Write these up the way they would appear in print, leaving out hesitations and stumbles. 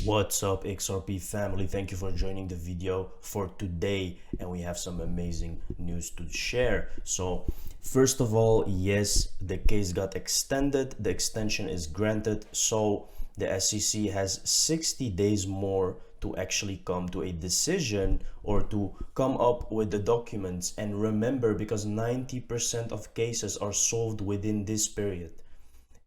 What's up, XRP family? Thank you for joining the video for today, and we have some amazing news to share. So first of all, yes, the case got extended. The extension is granted, so the SEC has 60 days more to actually come to a decision or to come up with the documents. And remember, because 90% of cases are solved within this period,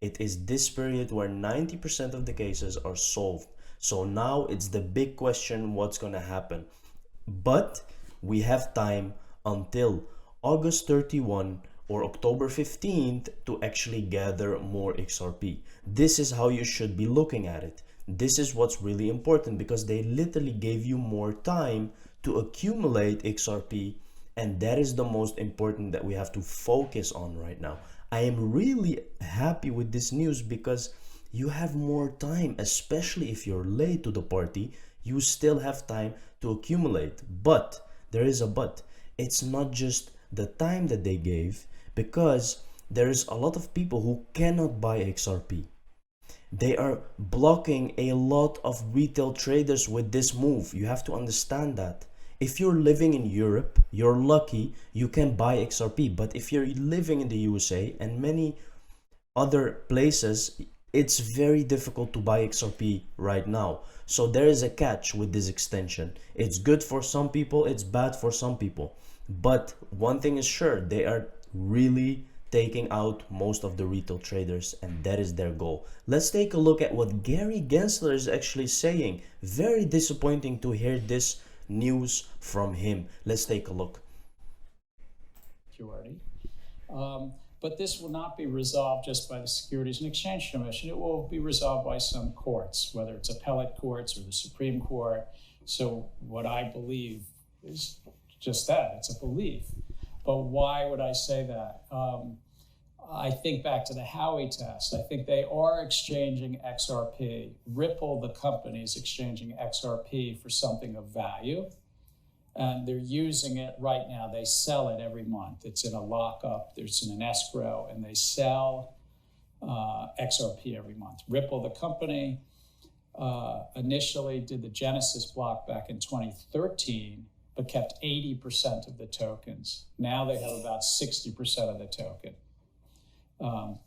it is this period where 90% of the cases are solved. So now it's the big question, what's going to happen? But we have time until August 31 or October 15th to actually gather more XRP. This is how you should be looking at it. This is what's really important, because they literally gave you more time to accumulate XRP, and that is the most important that we have to focus on right now. I am really happy with this news because you have more time, especially if you're late to the party. You still have time to accumulate. But there is a but. It's not just the time that they gave, because there is a lot of people who cannot buy XRP. They are blocking a lot of retail traders with this move. You have to understand that. If you're living in Europe, you're lucky, you can buy XRP. But if you're living in the USA and many other places, it's very difficult to buy XRP right now. So there is a catch with this extension. It's good for some people, it's bad for some people. But one thing is sure, they are really taking out most of the retail traders, and that is their goal. Let's take a look at what Gary Gensler is actually saying. Very disappointing to hear this news from him. Let's take a look. But this will not be resolved just by the Securities and Exchange Commission. It will be resolved by some courts, whether it's appellate courts or the Supreme Court. So what I believe is just that, it's a belief. But why would I say that? I think back to the Howey test. I think they are exchanging XRP. Ripple, the company, is exchanging XRP for something of value. And they're using it right now. They sell it every month. It's in a lockup, it's in an escrow, and they sell XRP every month. Ripple, the company, initially did the Genesis block back in 2013, but kept 80% of the tokens. Now they have about 60% of the token.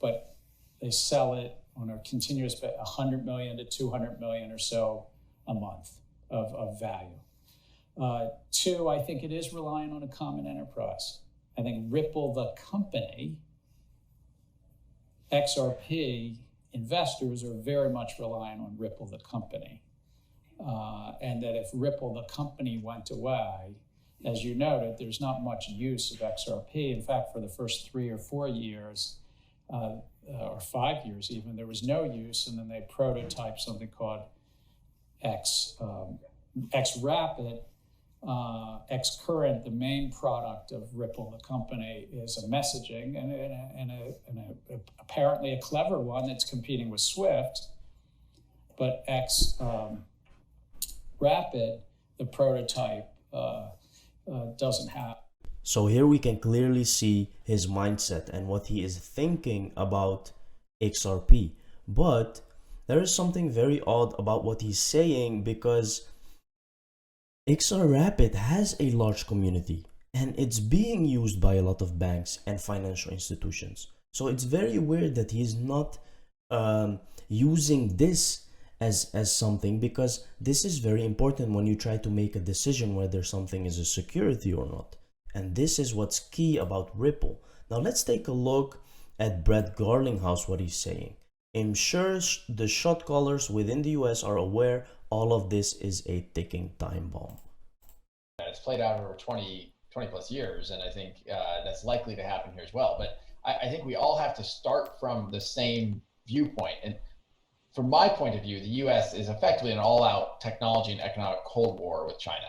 But they sell it on a continuous basis, 100 million to 200 million or so a month of value. Two, I think it is relying on a common enterprise. I think Ripple, the company, XRP investors are very much relying on Ripple, the company. And that if Ripple, the company, went away, as you noted, there's not much use of XRP. In fact, for the first 3 or 4 years, or 5 years even, there was no use, and then they prototyped something called xrpid. Xcurrent, the main product of Ripple, the company, is a messaging and apparently a clever one that's competing with Swift. But xrpid, the prototype, doesn't have. So here we can clearly see his mindset and what he is thinking about XRP. But there is something very odd about what he's saying, because xrpid has a large community and it's being used by a lot of banks and financial institutions. So it's very weird that he's not using this as something, because this is very important when you try to make a decision whether something is a security or not. And this is what's key about Ripple. Now let's take a look at Brett Garlinghouse, what he's saying. I'm sure the shot callers within the US are aware all of this is a ticking time bomb. It's played out over 20 plus years, and I think that's likely to happen here as well. But I think we all have to start from the same viewpoint. And from my point of view, the US is effectively an all-out technology and economic Cold War with China.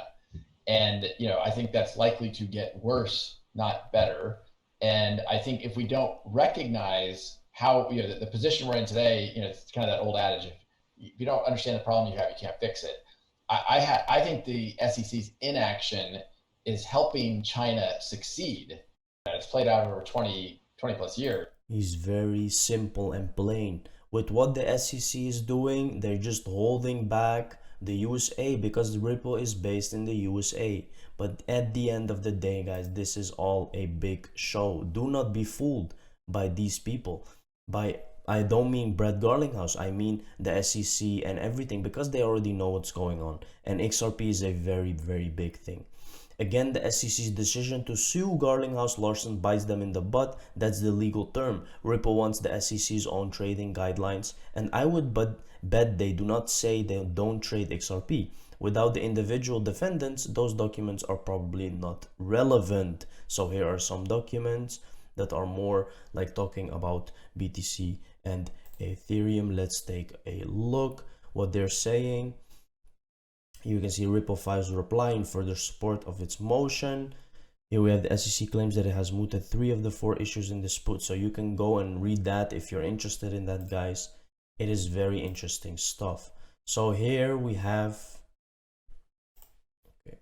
And I think that's likely to get worse, not better. And I think if we don't recognize how the position we're in today, it's kind of that old adage: if you don't understand the problem you have, you can't fix it. I think the SEC's inaction is helping China succeed. It's played out over 20 plus years. is very simple and plain. With what the SEC is doing, they're just holding back the USA because Ripple is based in the USA. But at the end of the day, guys, this is all a big show. Do not be fooled by these people. I don't mean Brett Garlinghouse, I mean the SEC and everything, because they already know what's going on. And XRP is a very, very big thing. Again, the SEC's decision to sue Garlinghouse Larsen bites them in the butt. That's the legal term. Ripple wants the SEC's own trading guidelines, and I would bet they do not say they don't trade XRP. Without the individual defendants, those documents are probably not relevant. So here are some documents that are more like talking about BTC and Ethereum. Let's take a look what they're saying. You can see Ripple files reply in further support of its motion. Here we have the SEC claims that it has mooted 3 of the 4 issues in dispute. So you can go and read that if you're interested in that, guys. It is very interesting stuff. So here we have... Okay.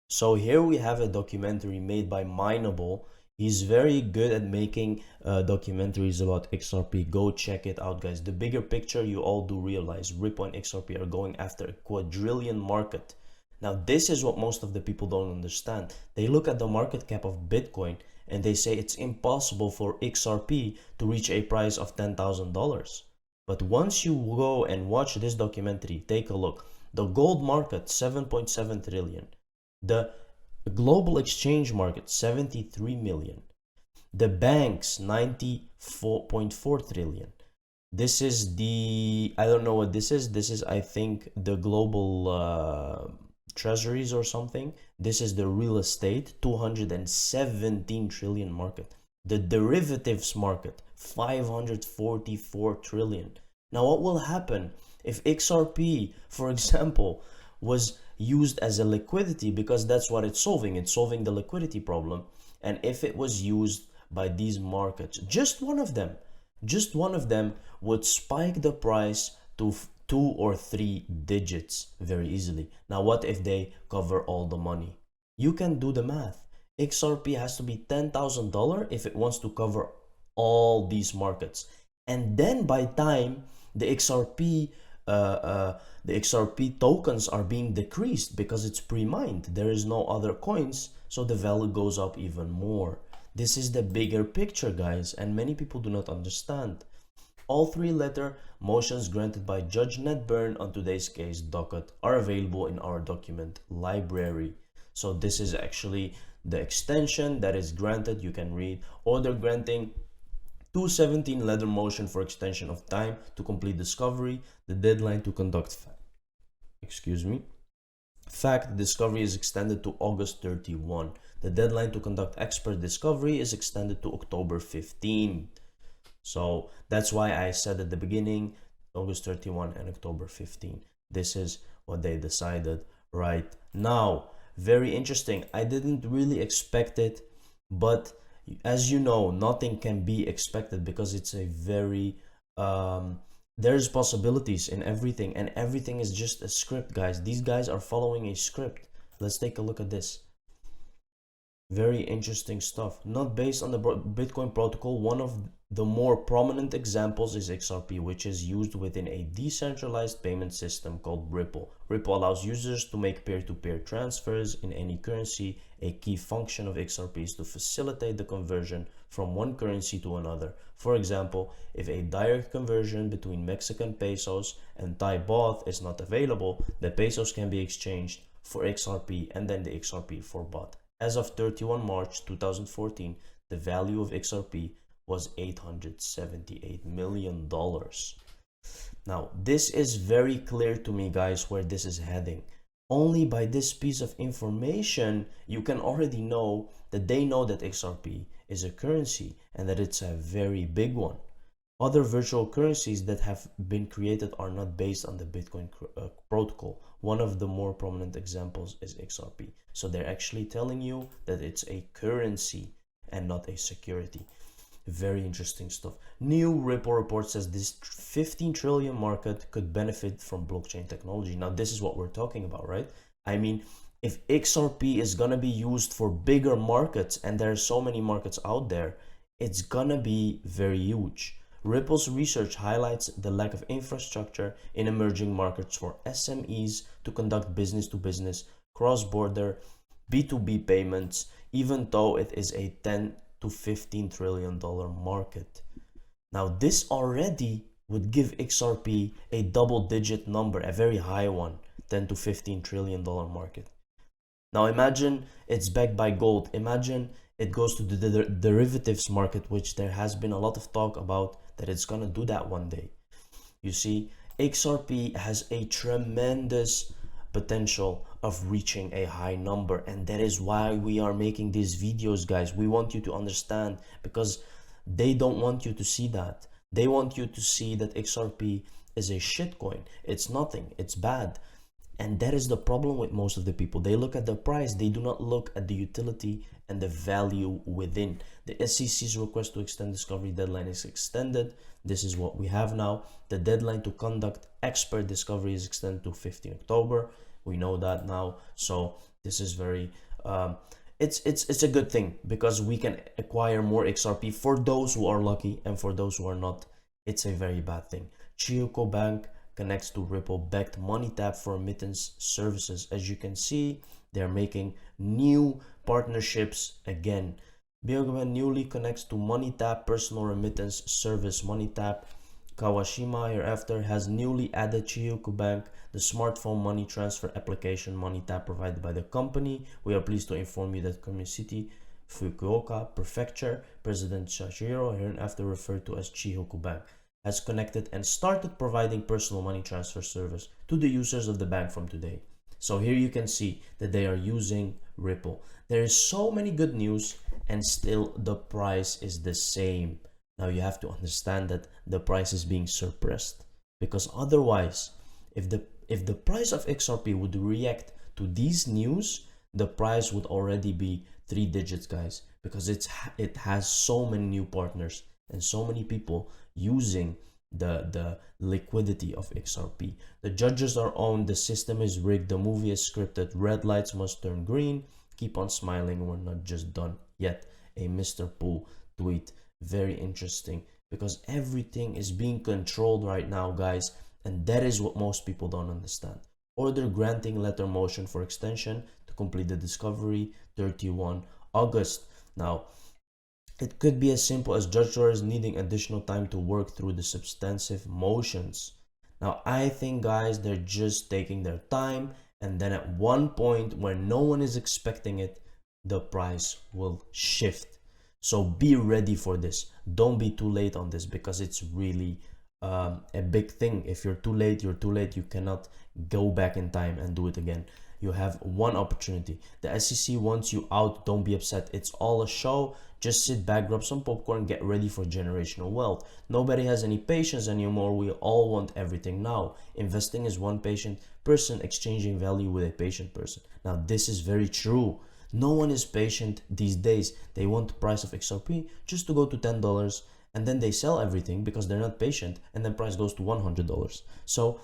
So here we have a documentary made by Mineable. He's very good at making documentaries about XRP. Go check it out, guys. The bigger picture, you all do realize Ripple and XRP are going after a quadrillion market. Now, this is what most of the people don't understand. They look at the market cap of Bitcoin and they say it's impossible for XRP to reach a price of $10,000. But once you go and watch this documentary, take a look. The gold market, 7.7 trillion. The global exchange market, 73 million. The banks, 94.4 trillion. This is the, I don't know what this is. This is, I think, the global treasuries or something. This is the real estate, 217 trillion market. The derivatives market, 544 trillion. Now, what will happen if XRP, for example, was used as a liquidity, because that's what it's solving the liquidity problem, and if it was used by these markets, just one of them would spike the price to 2 or 3 digits very easily. Now what if they cover all the money? You can do the math. XRP has to be $10,000 if it wants to cover all these markets, and then by time the XRP tokens are being decreased because it's pre-mined, there is no other coins, so the value goes up even more. This is the bigger picture, guys, and many people do not understand. All 3-letter motions granted by Judge Ned Byrne on today's case docket are available in our document library. So this is actually the extension that is granted. You can read order granting 217-letter motion for extension of time to complete discovery. The deadline to conduct fact discovery is extended to August 31. The deadline to conduct expert discovery is extended to October 15. So that's why I said at the beginning, August 31 and October 15. This is what they decided right now. Very interesting. I didn't really expect it, but as you know, nothing can be expected because it's a very there's possibilities in everything, and everything is just a script, guys. These guys are following a script. Let's take a look at this. Very interesting stuff. Not based on the Bitcoin protocol. One of the more prominent examples is XRP, which is used within a decentralized payment system called Ripple. Ripple allows users to make peer-to-peer transfers in any currency. A key function of XRP is to facilitate the conversion from one currency to another. For example, if a direct conversion between Mexican pesos and Thai baht is not available, the pesos can be exchanged for XRP and then the XRP for baht. As of 31 March 2014, the value of XRP was $878 million. Now, this is very clear to me, guys, where this is heading. Only by this piece of information, you can already know that they know that XRP is a currency and that it's a very big one. Other virtual currencies that have been created are not based on the Bitcoin protocol. One of the more prominent examples is XRP. So they're actually telling you that it's a currency and not a security. Very interesting stuff. New Ripple report says this 15 trillion market could benefit from blockchain technology. Now, this is what we're talking about, right? I mean, If XRP is gonna be used for bigger markets, and there are so many markets out there, it's gonna be very huge. Ripple's research highlights the lack of infrastructure in emerging markets for SMEs to conduct business to business, cross-border, B2B payments, even though it is a $10 to $15 trillion market. Now, this already would give XRP a double-digit number, a very high one, $10 to $15 trillion market. Now imagine it's backed by gold. Imagine it goes to the derivatives market, which there has been a lot of talk about that it's gonna do that one day. You see, XRP has a tremendous potential of reaching a high number, and that is why we are making these videos, guys. We want you to understand, because they don't want you to see that. They want you to see that XRP is a shitcoin. It's nothing, it's bad. And that is the problem with most of the people. They look at the price, they do not look at the utility and the value within. The SEC's request to extend discovery deadline is extended. This is what we have now. The deadline to conduct expert discovery is extended to 15 October. We know that now. So this is very it's a good thing, because we can acquire more XRP for those who are lucky, and for those who are not, it's a very bad thing. Chiyoko Bank connects to Ripple backed money tap for remittance services. As you can see, they're making new partnerships again. Biogaban newly connects to money tap personal remittance service. Money tap Kawashima hereafter has newly added Chiyoko Bank, the smartphone money transfer application money tap provided by the company. We are pleased to inform you that Komi City, Fukuoka Prefecture, President Shachiro, hereafter referred to as Chiyoko Bank, has connected and started providing personal money transfer service to the users of the bank from today. So here you can see that they are using Ripple. There is so many good news, and still the price is the same. Now you have to understand that the price is being suppressed, because otherwise, if the price of XRP would react to these news, the price would already be 3 digits, guys, because it has so many new partners and so many people using the liquidity of XRP. The judges are on, the system is rigged, the movie is scripted, red lights must turn green, keep on smiling, we're not just done yet. A Mr. Pool tweet, very interesting, because everything is being controlled right now, guys, and that is what most people don't understand. Order granting letter motion for extension to complete the discovery, 31 August. Now, it could be as simple as judge lawyers needing additional time to work through the substantive motions. Now, I think, guys, they're just taking their time, and then at one point when no one is expecting it, the price will shift. So be ready for this. Don't be too late on this, because it's really a big thing. If you're too late, you're too late. You cannot go back in time and do it again. You have one opportunity. The SEC wants you out. Don't be upset. It's all a show. Just sit back, grab some popcorn, get ready for generational wealth. Nobody has any patience anymore. We all want everything now. Investing is one patient person exchanging value with a patient person. Now, this is very true. No one is patient these days. They want the price of XRP just to go to $10, and then they sell everything because they're not patient, and then price goes to $100. So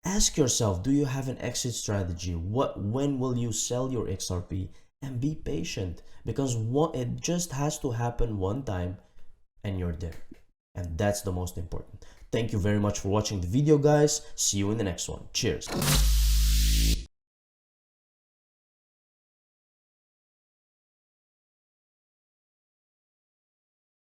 ask yourself, do you have an exit strategy? When will you sell your XRP? And be patient, because it just has to happen one time and you're there. And that's the most important. Thank you very much for watching the video, guys. See you in the next one. Cheers.